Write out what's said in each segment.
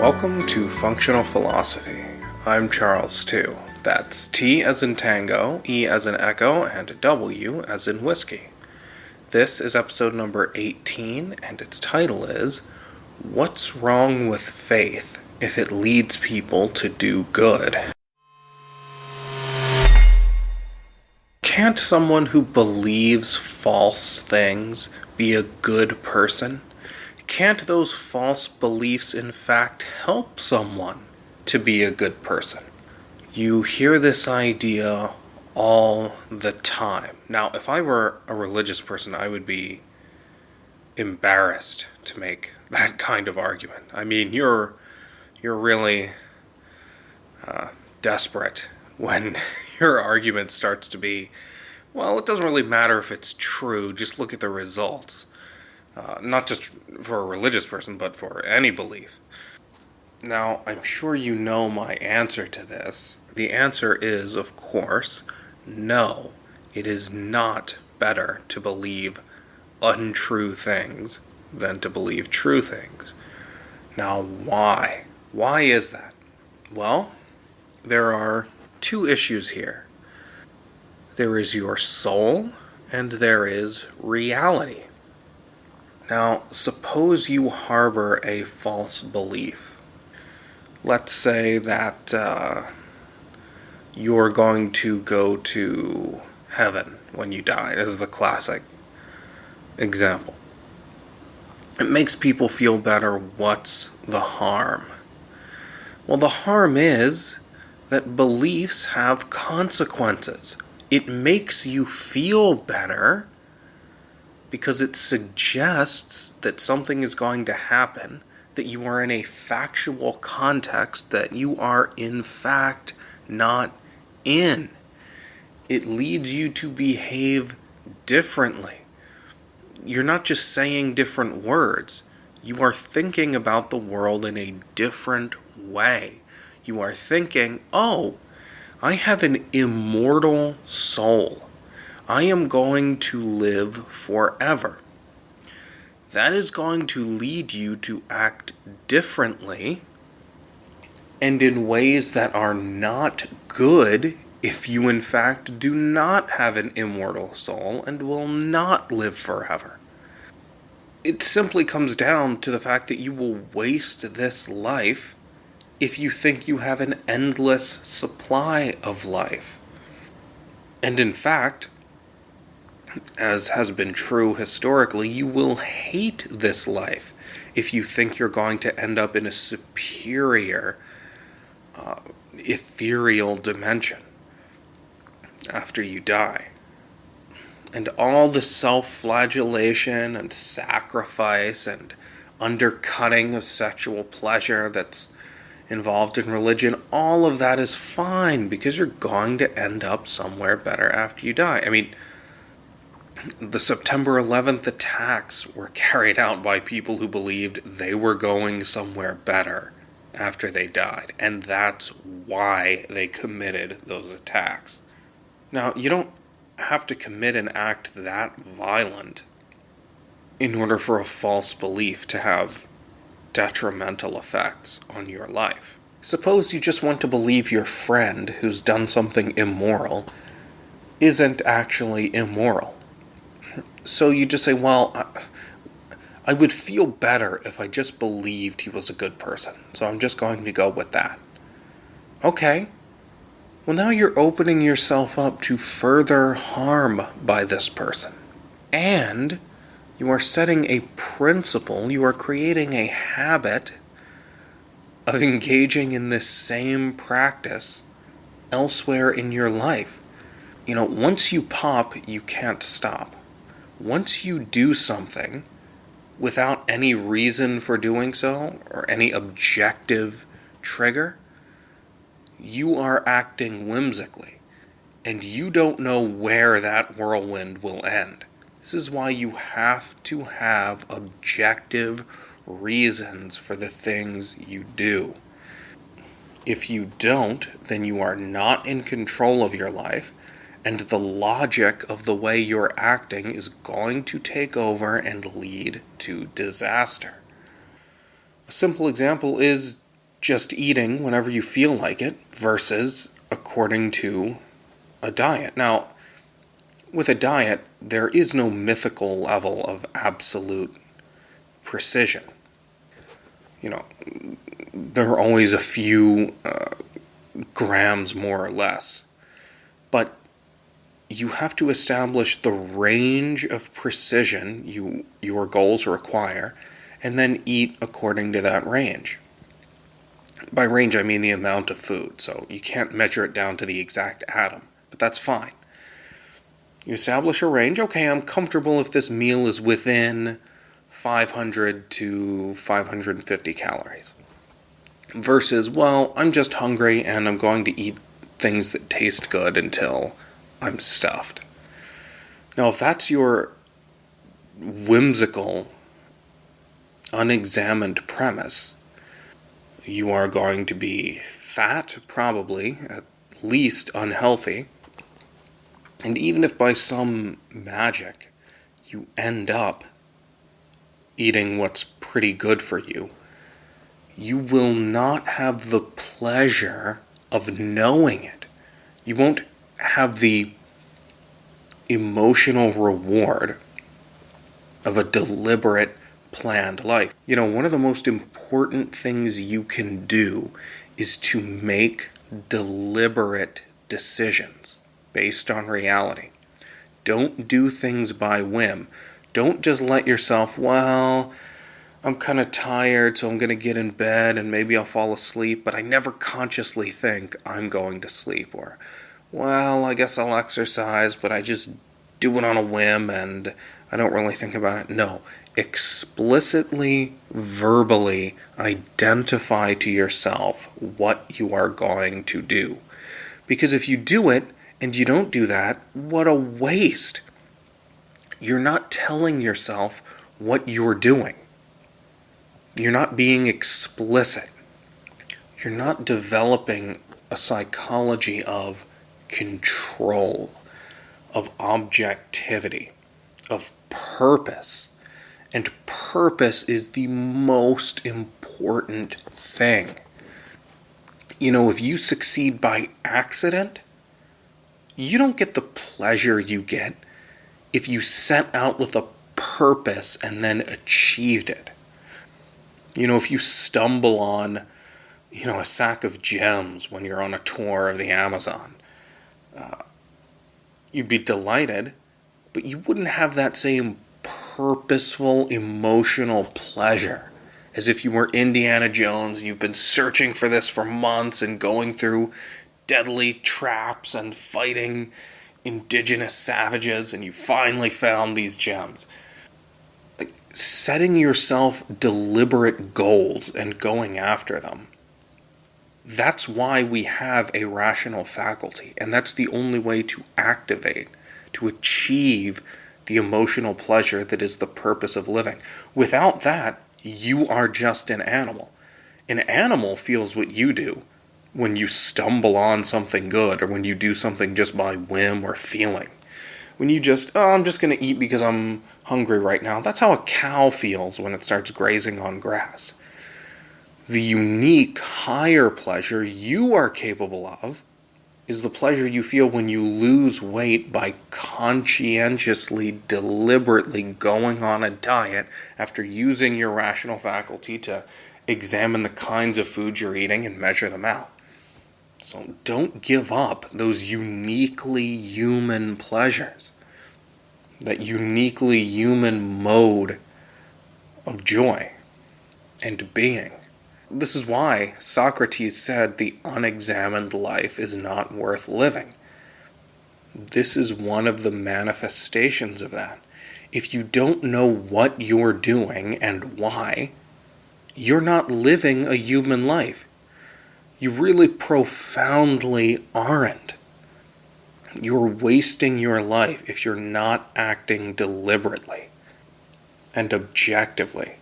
Welcome to Functional Philosophy. I'm Charles Tew. That's T as in tango, E as in echo, and W as in whiskey. This is episode number 18, and its title is, What's Wrong with Faith If It Leads People to Do Good? Can't someone who believes false things be a good person? Can't those false beliefs in fact help someone to be a good person? You hear this idea all the time. Now, if I were a religious person, I would be embarrassed to make that kind of argument. I mean, you're really desperate when your argument starts to be, well, it doesn't really matter if it's true, just look at the results. Not just for a religious person, but for any belief. Now, I'm sure you know my answer to this. The answer is, of course, no. It is not better to believe untrue things than to believe true things. Now, why? Why is that? Well, there are two issues here. There is your soul, and there is reality. Now, suppose you harbor a false belief. Let's say that you're going to go to heaven when you die. This is the classic example. It makes people feel better. What's the harm? Well, the harm is that beliefs have consequences. It makes you feel better because it suggests that something is going to happen, that you are in a factual context that you are in fact not in. It leads you to behave differently. You're not just saying different words. You are thinking about the world in a different way. You are thinking, oh, I have an immortal soul. I am going to live forever. That is going to lead you to act differently and in ways that are not good if you in fact do not have an immortal soul and will not live forever. It simply comes down to the fact that you will waste this life if you think you have an endless supply of life. And in fact, as has been true historically, you will hate this life if you think you're going to end up in a superior, ethereal dimension after you die. And all the self-flagellation and sacrifice and undercutting of sexual pleasure that's involved in religion, all of that is fine because you're going to end up somewhere better after you die. I mean, the September 11th attacks were carried out by people who believed they were going somewhere better after they died, and that's why they committed those attacks. Now, you don't have to commit an act that violent in order for a false belief to have detrimental effects on your life. Suppose you just want to believe your friend who's done something immoral isn't actually immoral. So you just say, well, I would feel better if I just believed he was a good person. So I'm just going to go with that. Okay. Well, now you're opening yourself up to further harm by this person. And you are setting a principle, you are creating a habit of engaging in this same practice elsewhere in your life. You know, once you pop, you can't stop. Once you do something without any reason for doing so, or any objective trigger, you are acting whimsically, and you don't know where that whirlwind will end. This is why you have to have objective reasons for the things you do. If you don't, then you are not in control of your life, and the logic of the way you're acting is going to take over and lead to disaster. A simple example is just eating whenever you feel like it versus according to a diet. Now, with a diet, there is no mythical level of absolute precision. There are always a few grams more or less. But you have to establish the range of precision your goals require, and then eat according to that range. By range, I mean the amount of food, so you can't measure it down to the exact atom, but that's fine. You establish a range. Okay, I'm comfortable if this meal is within 500 to 550 calories. Versus, well, I'm just hungry and I'm going to eat things that taste good until I'm stuffed. Now, if that's your whimsical, unexamined premise, you are going to be fat, probably, at least unhealthy, and even if by some magic you end up eating what's pretty good for you, you will not have the pleasure of knowing it. You won't have the emotional reward of a deliberate, planned life. One of the most important things you can do is to make deliberate decisions based on reality. Don't do things by whim. Don't just let yourself, I'm kind of tired, so I'm going to get in bed and maybe I'll fall asleep, but I never consciously think I'm going to sleep. Or, I guess I'll exercise, but I just do it on a whim and I don't really think about it. No, explicitly, verbally identify to yourself what you are going to do. Because if you do it and you don't do that, what a waste. You're not telling yourself what you're doing. You're not being explicit. You're not developing a psychology of control, of objectivity, of purpose. And purpose is the most important thing. If you succeed by accident, you don't get the pleasure you get if you set out with a purpose and then achieved it. If you stumble on, a sack of gems when you're on a tour of the Amazon, you'd be delighted, but you wouldn't have that same purposeful, emotional pleasure as if you were Indiana Jones and you've been searching for this for months and going through deadly traps and fighting indigenous savages and you finally found these gems. Setting yourself deliberate goals and going after them. That's why we have a rational faculty, and that's the only way to activate, to achieve the emotional pleasure that is the purpose of living. Without that, you are just an animal. An animal feels what you do when you stumble on something good or when you do something just by whim or feeling. When you just, I'm just going to eat because I'm hungry right now. That's how a cow feels when it starts grazing on grass. The unique, higher pleasure you are capable of is the pleasure you feel when you lose weight by conscientiously, deliberately going on a diet after using your rational faculty to examine the kinds of food you're eating and measure them out. So don't give up those uniquely human pleasures, that uniquely human mode of joy and being. This is why Socrates said the unexamined life is not worth living. This is one of the manifestations of that. If you don't know what you're doing and why, you're not living a human life. You really profoundly aren't. You're wasting your life if you're not acting deliberately and objectively.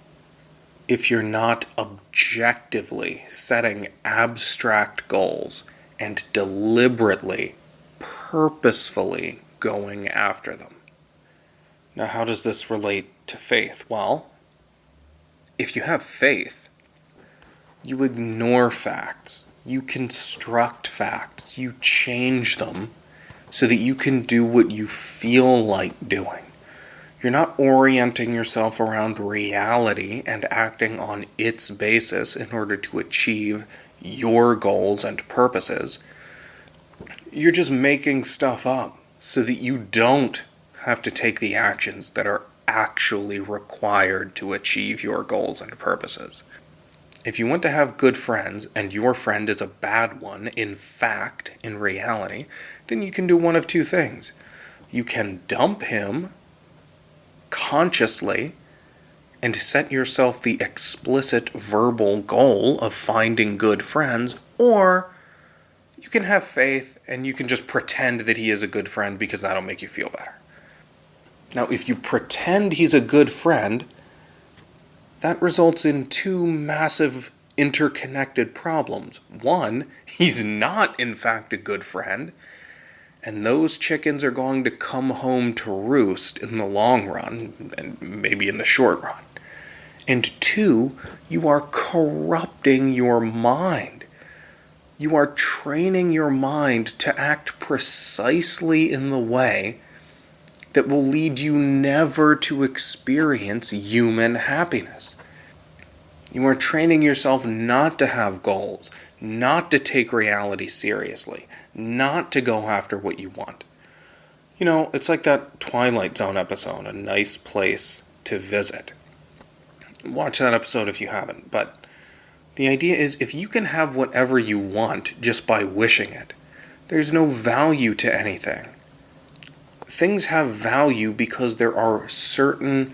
If you're not objectively setting abstract goals and deliberately, purposefully going after them. Now, how does this relate to faith? Well, if you have faith, You ignore facts. You construct facts. You change them so that you can do what you feel like doing. You're not orienting yourself around reality and acting on its basis in order to achieve your goals and purposes. You're just making stuff up so that you don't have to take the actions that are actually required to achieve your goals and purposes. If you want to have good friends and your friend is a bad one, in fact, in reality, then you can do one of two things. You can dump him consciously and set yourself the explicit verbal goal of finding good friends, or you can have faith and you can just pretend that he is a good friend because that'll make you feel better. Now, if you pretend he's a good friend, that results in two massive interconnected problems. One, he's not in fact a good friend, and those chickens are going to come home to roost in the long run, and maybe in the short run. And two, you are corrupting your mind. You are training your mind to act precisely in the way that will lead you never to experience human happiness. You are training yourself not to have goals, not to take reality seriously, not to go after what you want. You know, it's like that Twilight Zone episode, A Nice Place to Visit. Watch that episode if you haven't, but the idea is if you can have whatever you want just by wishing it, there's no value to anything. Things have value because there are certain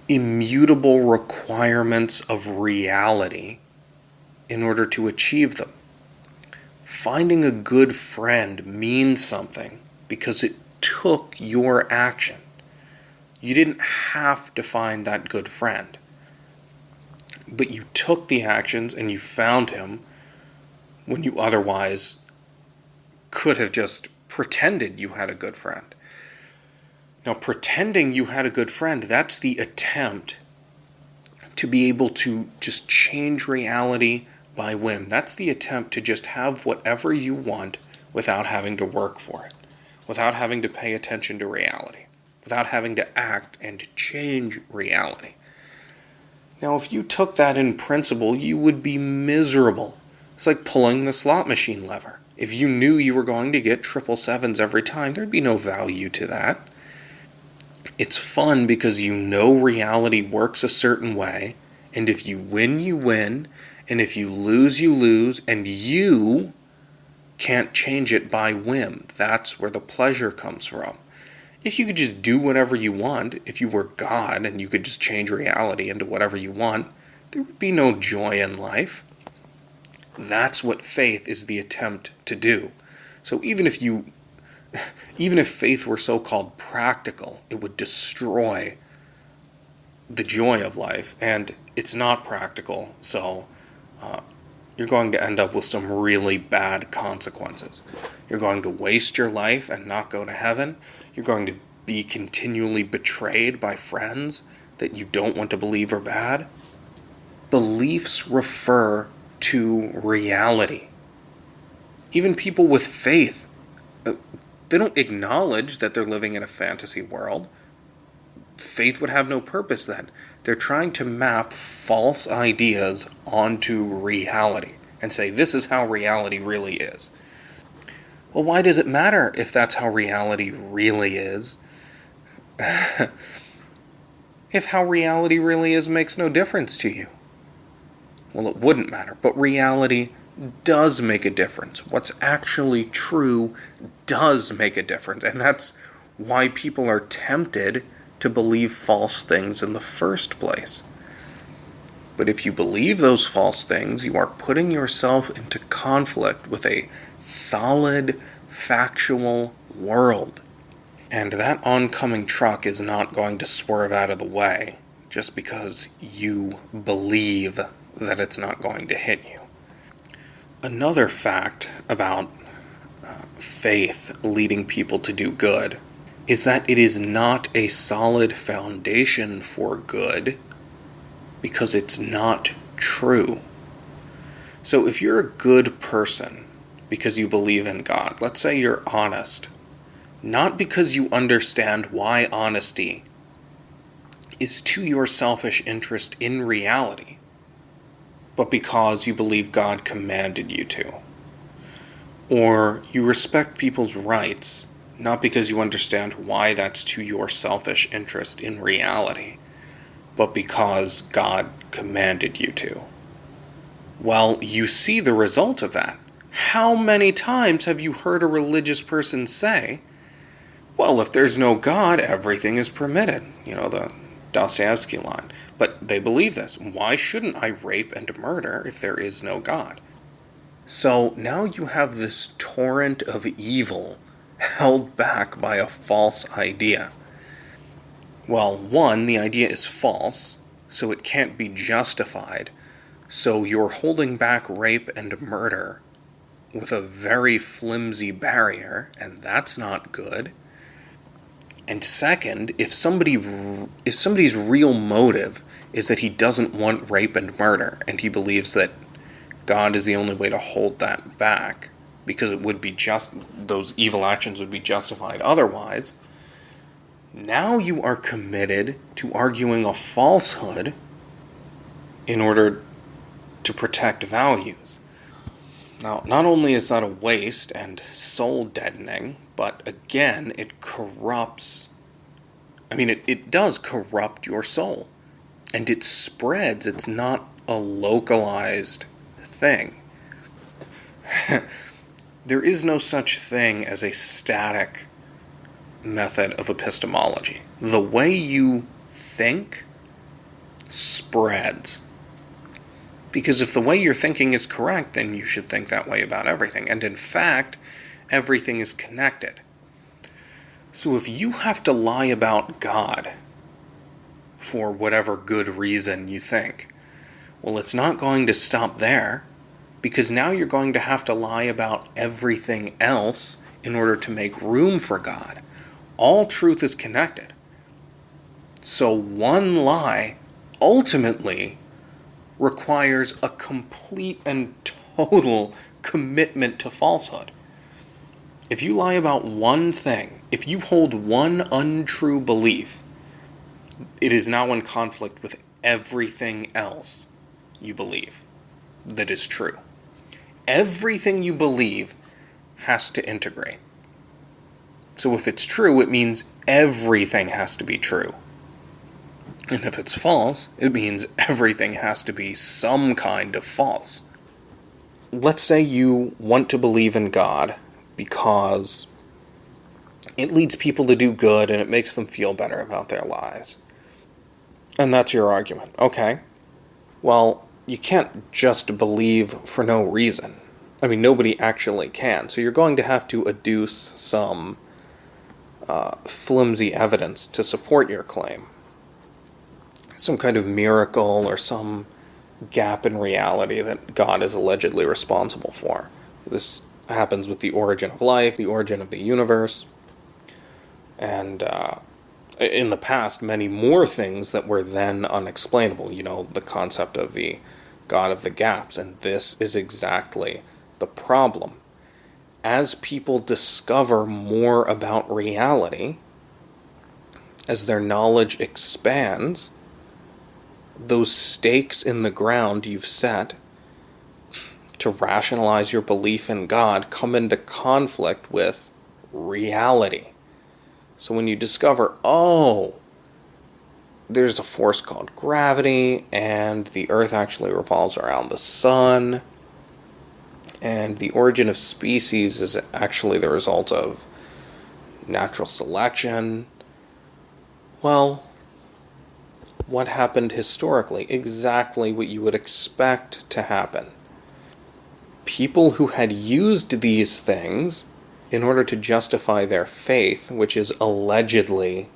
immutable requirements of reality in order to achieve them. Finding a good friend means something because it took your action. You didn't have to find that good friend, but you took the actions and you found him when you otherwise could have just pretended you had a good friend. Now, pretending you had a good friend, that's the attempt to be able to just change reality by whim. That's the attempt to just have whatever you want without having to work for it, without having to pay attention to reality, without having to act and change reality. Now, if you took that in principle, you would be miserable. It's like pulling the slot machine lever. If you knew you were going to get 777s every time, there'd be no value to that. It's fun because you know reality works a certain way, and if you win, you win, and if you lose, and you can't change it by whim. That's where the pleasure comes from. If you could just do whatever you want, if you were God and you could just change reality into whatever you want, there would be no joy in life. That's what faith is the attempt to do. So even if faith were so-called practical, it would destroy the joy of life, and it's not practical, so you're going to end up with some really bad consequences. You're going to waste your life and not go to heaven. You're going to be continually betrayed by friends that you don't want to believe are bad. Beliefs refer to reality. Even people with faith, they don't acknowledge that they're living in a fantasy world. Faith would have no purpose then. They're trying to map false ideas onto reality and say, this is how reality really is. Well, why does it matter if that's how reality really is? If how reality really is makes no difference to you. Well, it wouldn't matter, but reality does make a difference. What's actually true does make a difference, and that's why people are tempted to believe false things in the first place. But if you believe those false things, you are putting yourself into conflict with a solid, factual world. And that oncoming truck is not going to swerve out of the way just because you believe that it's not going to hit you. Another fact about faith leading people to do good is that it is not a solid foundation for good because it's not true. So if you're a good person because you believe in God, let's say you're honest, not because you understand why honesty is to your selfish interest in reality, but because you believe God commanded you to. Or you respect people's rights, not because you understand why that's to your selfish interest in reality, but because God commanded you to. Well, you see the result of that. How many times have you heard a religious person say, well, if there's no God, everything is permitted? The Dostoevsky line. But they believe this. Why shouldn't I rape and murder if there is no God? So now you have this torrent of evil held back by a false idea. Well, one, the idea is false, so it can't be justified. So you're holding back rape and murder with a very flimsy barrier, and that's not good. And second, if somebody's real motive is that he doesn't want rape and murder, and he believes that God is the only way to hold that back, because it would be those evil actions would be justified otherwise, now you are committed to arguing a falsehood in order to protect values. Now, not only is that a waste and soul deadening, but again, it corrupts. It does corrupt your soul. And it spreads. It's not a localized thing. There is no such thing as a static method of epistemology. The way you think spreads. Because if the way you're thinking is correct, then you should think that way about everything. And in fact, everything is connected. So if you have to lie about God for whatever good reason you think, well, it's not going to stop there, because now you're going to have to lie about everything else in order to make room for God. All truth is connected. So one lie ultimately requires a complete and total commitment to falsehood. If you lie about one thing, if you hold one untrue belief, it is now in conflict with everything else you believe that is true. Everything you believe has to integrate. So if it's true, it means everything has to be true. And if it's false, it means everything has to be some kind of false. Let's say you want to believe in God because it leads people to do good and it makes them feel better about their lives. And that's your argument. Okay. Well, you can't just believe for no reason. Nobody actually can. So you're going to have to adduce some flimsy evidence to support your claim. Some kind of miracle or some gap in reality that God is allegedly responsible for. This happens with the origin of life, the origin of the universe, and in the past, many more things that were then unexplainable. The concept of the God of the gaps, and this is exactly the problem. As people discover more about reality, as their knowledge expands, those stakes in the ground you've set to rationalize your belief in God come into conflict with reality. So when you discover, there's a force called gravity, and the Earth actually revolves around the sun, and the origin of species is actually the result of natural selection, well, what happened historically? Exactly what you would expect to happen. People who had used these things in order to justify their faith, which is allegedly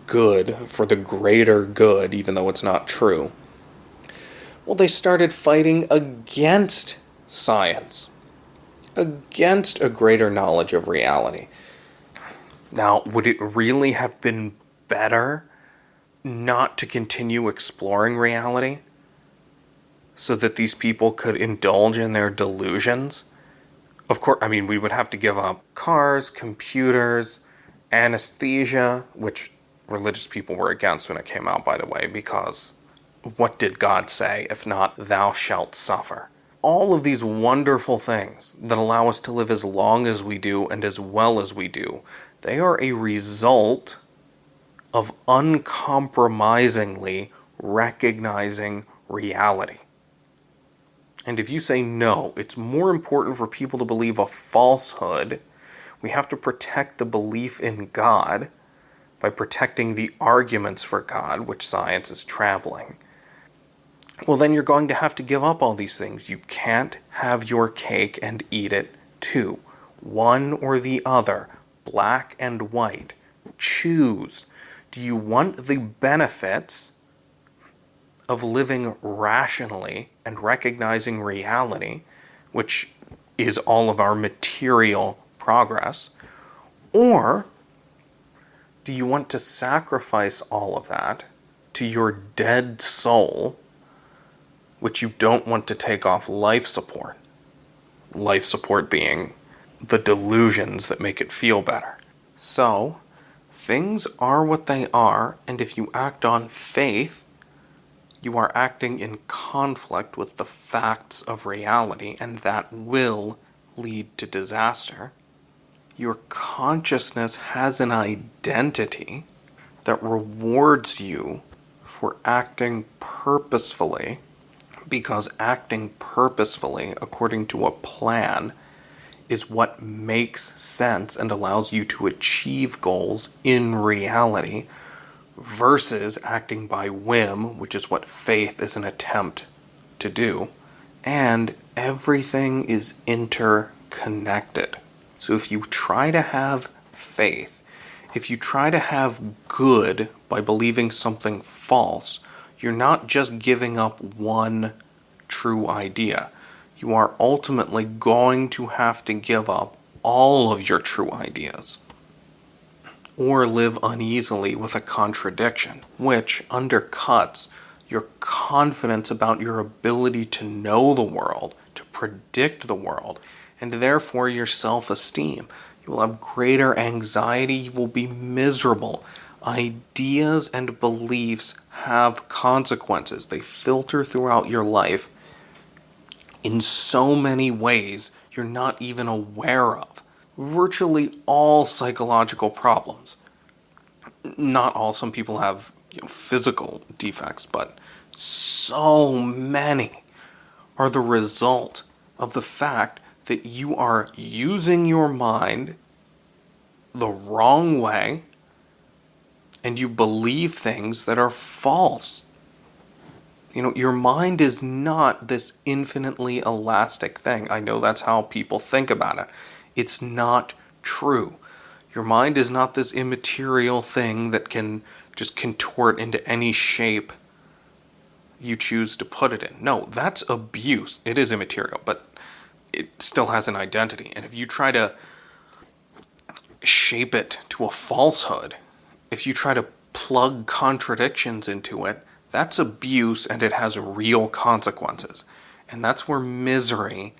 good for the greater good, even though it's not true, well, they started fighting against science, against a greater knowledge of reality. Now, would it really have been better not to continue exploring reality? so that these people could indulge in their delusions? Of course, I mean, we would have to give up cars, computers, anesthesia, which religious people were against when it came out, by the way, because what did God say if not, thou shalt suffer? All of these wonderful things that allow us to live as long as we do and as well as we do, they are a result of uncompromisingly recognizing reality. And if you say no, it's more important for people to believe a falsehood, we have to protect the belief in God by protecting the arguments for God, which science is trampling, well, then you're going to have to give up all these things. You can't have your cake and eat it too. One or the other, black and white. Choose. Do you want the benefits of living rationally and recognizing reality, which is all of our material progress, or do you want to sacrifice all of that to your dead soul, which you don't want to take off life support? Life support being the delusions that make it feel better. So, things are what they are, and if you act on faith, you are acting in conflict with the facts of reality, and that will lead to disaster. Your consciousness has an identity that rewards you for acting purposefully, because acting purposefully according to a plan is what makes sense and allows you to achieve goals in reality, versus acting by whim, which is what faith is an attempt to do. And everything is interconnected. So if you try to have faith, if you try to have good by believing something false, you're not just giving up one true idea. You are ultimately going to have to give up all of your true ideas, or live uneasily with a contradiction, which undercuts your confidence about your ability to know the world, to predict the world, and therefore your self-esteem. You will have greater anxiety, you will be miserable. Ideas and beliefs have consequences. They filter throughout your life in so many ways you're not even aware of. Virtually all psychological problems, not all, some people have physical defects, but so many are the result of the fact that you are using your mind the wrong way and you believe things that are false. Your mind is not this infinitely elastic thing. I know that's how people think about it. It's not true. Your mind is not this immaterial thing that can just contort into any shape you choose to put it in. No, that's abuse. It is immaterial, but it still has an identity. And if you try to shape it to a falsehood, if you try to plug contradictions into it, that's abuse, and it has real consequences. And that's where misery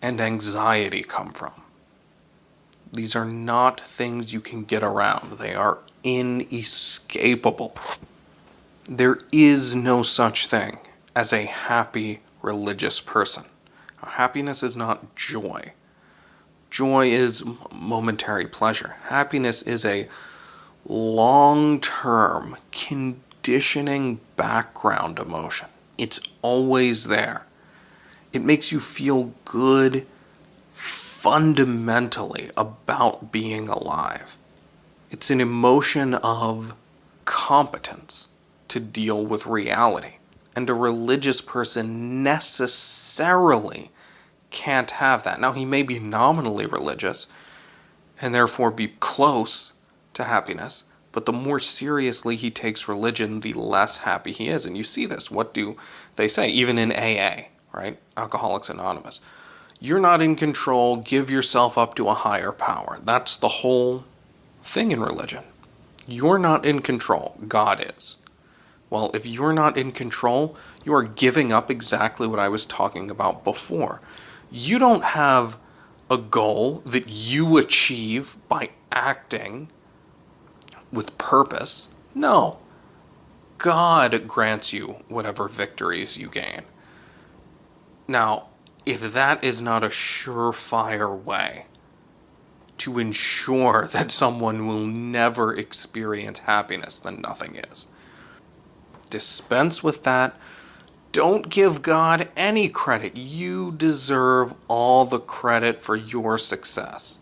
and anxiety come from. These are not things you can get around. They are inescapable. There is no such thing as a happy religious person. Happiness is not joy. Joy is momentary pleasure. Happiness is a long-term, conditioning background emotion. It's always there. It makes you feel good fundamentally about being alive. It's an emotion of competence to deal with reality. And a religious person necessarily can't have that. Now, he may be nominally religious and therefore be close to happiness, but the more seriously he takes religion, the less happy he is. And you see this. What do they say? Even in AA, right? Alcoholics Anonymous. You're not in control. Give yourself up to a higher power. That's the whole thing in religion. You're not in control. God is. Well, if you're not in control, you are giving up exactly what I was talking about before. You don't have a goal that you achieve by acting with purpose. No. God grants you whatever victories you gain. Now, if that is not a surefire way to ensure that someone will never experience happiness, then nothing is. Dispense with that. Don't give God any credit. You deserve all the credit for your success.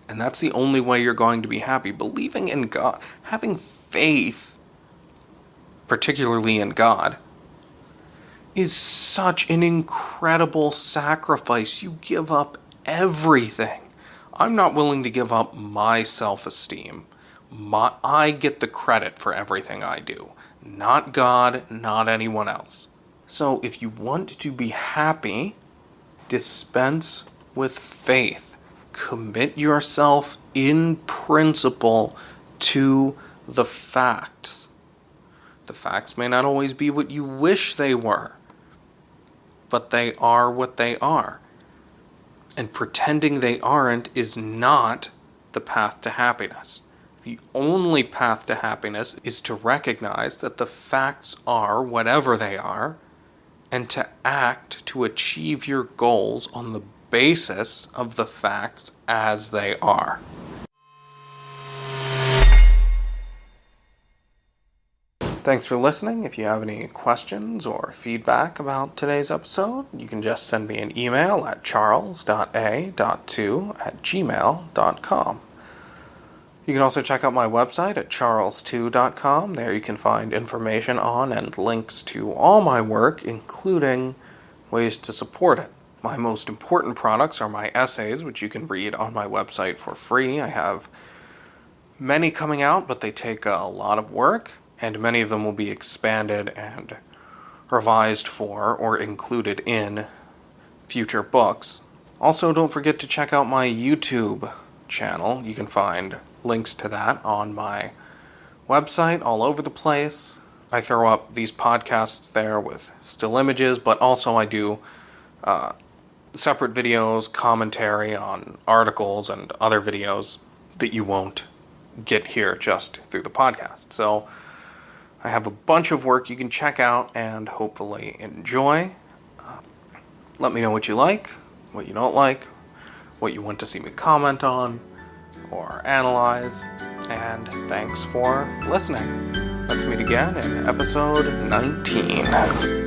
And that's the only way you're going to be happy. Believing in God, having faith, particularly in God, is such an incredible sacrifice. You give up everything. I'm not willing to give up my self-esteem. I get the credit for everything I do. Not God, not anyone else. So if you want to be happy, dispense with faith. Commit yourself in principle to the facts. The facts may not always be what you wish they were, but they are what they are. And pretending they aren't is not the path to happiness. The only path to happiness is to recognize that the facts are whatever they are, and to act to achieve your goals on the basis of the facts as they are. Thanks for listening. If you have any questions or feedback about today's episode, you can just send me an email at charles.a.2@gmail.com. You can also check out my website at charlestew.com. There you can find information on and links to all my work, including ways to support it. My most important products are my essays, which you can read on my website for free. I have many coming out, but they take a lot of work, and many of them will be expanded and revised for or included in future books. Also, don't forget to check out my YouTube channel. You can find links to that on my website all over the place. I throw up these podcasts there with still images, but also I do separate videos, commentary on articles and other videos that you won't get here just through the podcast. So I have a bunch of work you can check out and hopefully enjoy. Let me know what you like, what you don't like, what you want to see me comment on or analyze, and thanks for listening. Let's meet again in episode 19.